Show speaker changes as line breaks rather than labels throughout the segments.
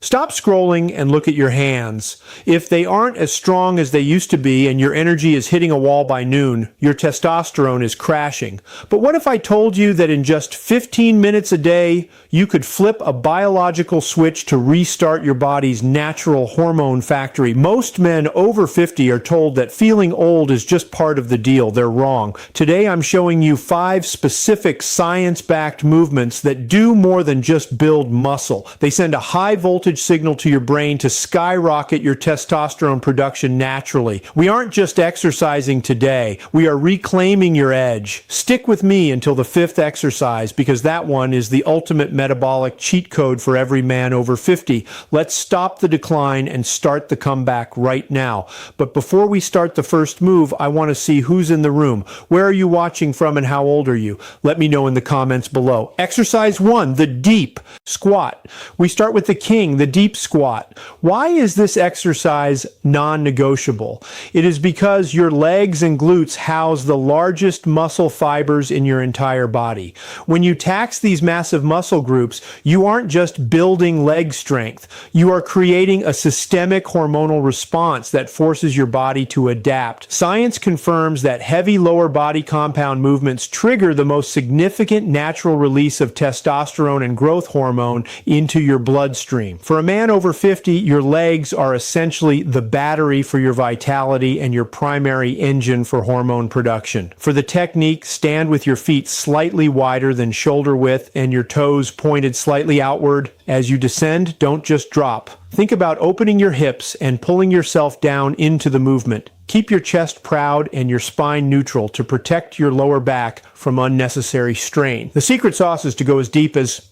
Stop scrolling and look at your hands. If they aren't as strong as they used to be and your energy is hitting a wall by noon, your testosterone is crashing. But what if I told you that in just 15 minutes a day, you could flip a biological switch to restart your body's natural hormone factory? Most men over 50 are told that feeling old is just part of the deal. They're wrong. Today I'm showing you 5 specific science-backed movements that do more than just build muscle. They send a high voltage signal to your brain to skyrocket your testosterone production naturally. We aren't just exercising today, we are reclaiming your edge. Stick with me until the 5th exercise, because that one is the ultimate metabolic cheat code for every man over 50. Let's stop the decline and start the comeback right now. But before we start the first move, I want to see who's in the room. Where are you watching from and how old are you? Let me know in the comments below. Exercise 1, the deep squat. We start with the king, the deep squat. Why is this exercise non-negotiable? It is because your legs and glutes house the largest muscle fibers in your entire body. When you tax these massive muscle groups, you aren't just building leg strength. You are creating a systemic hormonal response that forces your body to adapt. Science confirms that heavy lower body compound movements trigger the most significant natural release of testosterone and growth hormone into your bloodstream. For a man over 50, your legs are essentially the battery for your vitality and your primary engine for hormone production. For the technique, stand with your feet slightly wider than shoulder width and your toes pointed slightly outward. As you descend, don't just drop. Think about opening your hips and pulling yourself down into the movement. Keep your chest proud and your spine neutral to protect your lower back from unnecessary strain. The secret sauce is to go as deep as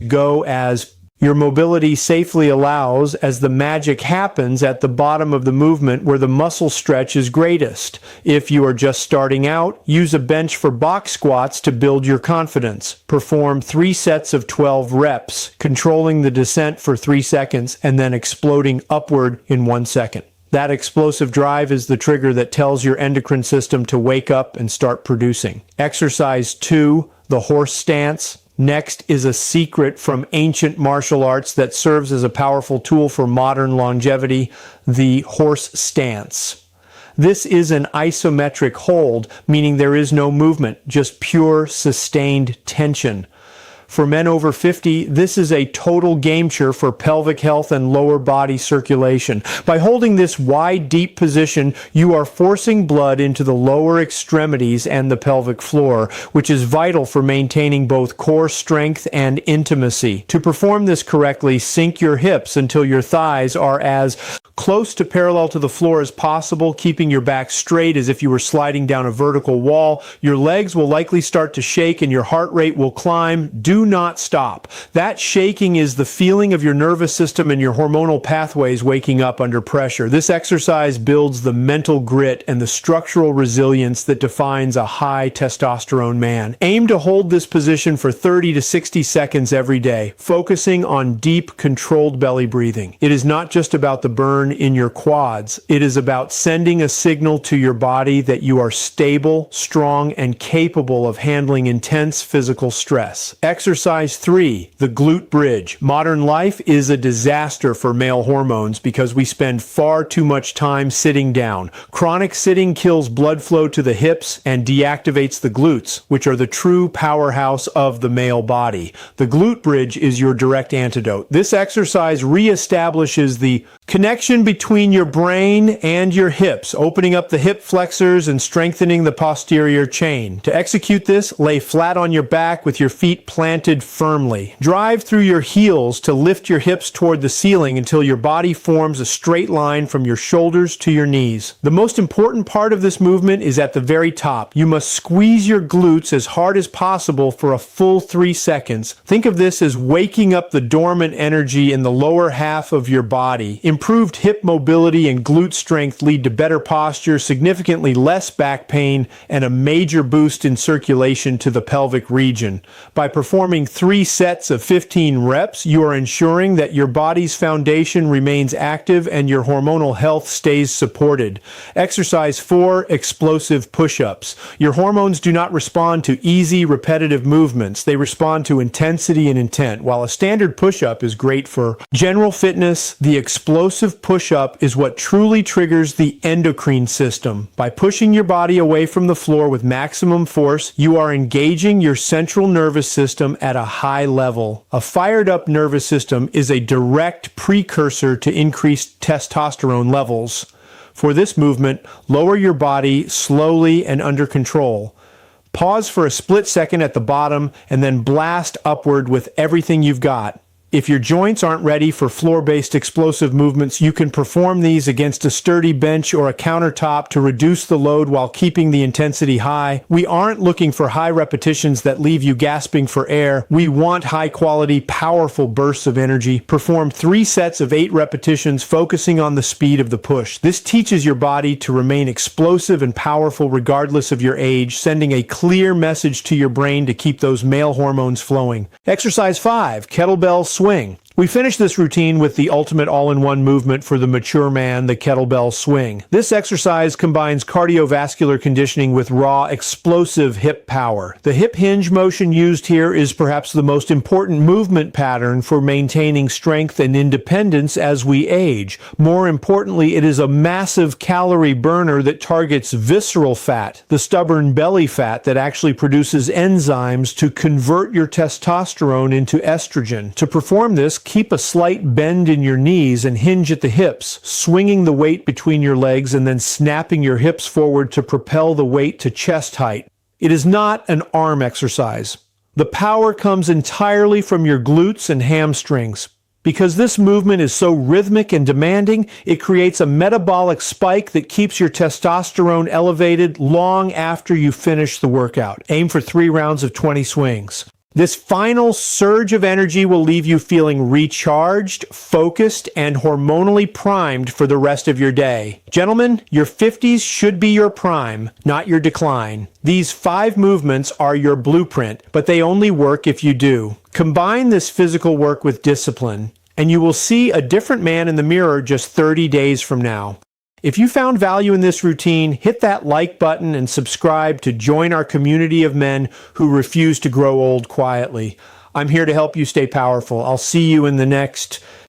your mobility safely allows, as the magic happens at the bottom of the movement where the muscle stretch is greatest. If you are just starting out, use a bench for box squats to build your confidence. Perform 3 sets of 12 reps, controlling the descent for 3 seconds and then exploding upward in 1 second. That explosive drive is the trigger that tells your endocrine system to wake up and start producing. Exercise 2, the horse stance. Next is a secret from ancient martial arts that serves as a powerful tool for modern longevity, the horse stance. This is an isometric hold, meaning there is no movement, just pure sustained tension. For men over 50, this is a total game changer for pelvic health and lower body circulation. By holding this wide, deep position, you are forcing blood into the lower extremities and the pelvic floor, which is vital for maintaining both core strength and intimacy. To perform this correctly, sink your hips until your thighs are as close to parallel to the floor as possible, keeping your back straight as if you were sliding down a vertical wall. Your legs will likely start to shake and your heart rate will climb. Do not stop. That shaking is the feeling of your nervous system and your hormonal pathways waking up under pressure. This exercise builds the mental grit and the structural resilience that defines a high testosterone man. Aim to hold this position for 30 to 60 seconds every day, focusing on deep, controlled belly breathing. It is not just about the burn in your quads. It is about sending a signal to your body that you are stable, strong, and capable of handling intense physical stress. Exercise 3, the glute bridge. Modern life is a disaster for male hormones because we spend far too much time sitting down. Chronic sitting kills blood flow to the hips and deactivates the glutes, which are the true powerhouse of the male body. The glute bridge is your direct antidote. This exercise reestablishes the connection between your brain and your hips, opening up the hip flexors and strengthening the posterior chain. To execute this, lay flat on your back with your feet planted firmly. Drive through your heels to lift your hips toward the ceiling until your body forms a straight line from your shoulders to your knees. The most important part of this movement is at the very top. You must squeeze your glutes as hard as possible for a full 3 seconds. Think of this as waking up the dormant energy in the lower half of your body. Improved hip mobility and glute strength lead to better posture, significantly less back pain, and a major boost in circulation to the pelvic region. By performing performing 3 sets of 15 reps, you are ensuring that your body's foundation remains active and your hormonal health stays supported. Exercise 4, explosive push-ups. Your hormones do not respond to easy, repetitive movements. They respond to intensity and intent. While a standard push-up is great for general fitness, the explosive push-up is what truly triggers the endocrine system. By pushing your body away from the floor with maximum force, you are engaging your central nervous system at a high level. A fired up nervous system is a direct precursor to increased testosterone levels. For this movement, lower your body slowly and under control. Pause for a split second at the bottom and then blast upward with everything you've got. If your joints aren't ready for floor-based explosive movements, you can perform these against a sturdy bench or a countertop to reduce the load while keeping the intensity high. We aren't looking for high repetitions that leave you gasping for air. We want high-quality, powerful bursts of energy. Perform 3 sets of 8 repetitions, focusing on the speed of the push. This teaches your body to remain explosive and powerful regardless of your age, sending a clear message to your brain to keep those male hormones flowing. Exercise 5, kettlebell swing. We finish this routine with the ultimate all-in-one movement for the mature man, the kettlebell swing. This exercise combines cardiovascular conditioning with raw, explosive hip power. The hip hinge motion used here is perhaps the most important movement pattern for maintaining strength and independence as we age. More importantly, it is a massive calorie burner that targets visceral fat, the stubborn belly fat that actually produces enzymes to convert your testosterone into estrogen. To perform this, keep a slight bend in your knees and hinge at the hips, swinging the weight between your legs and then snapping your hips forward to propel the weight to chest height. It is not an arm exercise. The power comes entirely from your glutes and hamstrings. Because this movement is so rhythmic and demanding, it creates a metabolic spike that keeps your testosterone elevated long after you finish the workout. Aim for 3 rounds of 20 swings. This final surge of energy will leave you feeling recharged, focused, and hormonally primed for the rest of your day. Gentlemen, your 50s should be your prime, not your decline. These 5 movements are your blueprint, but they only work if you do. Combine this physical work with discipline, and you will see a different man in the mirror just 30 days from now. If you found value in this routine, hit that like button and subscribe to join our community of men who refuse to grow old quietly. I'm here to help you stay powerful. I'll see you in the next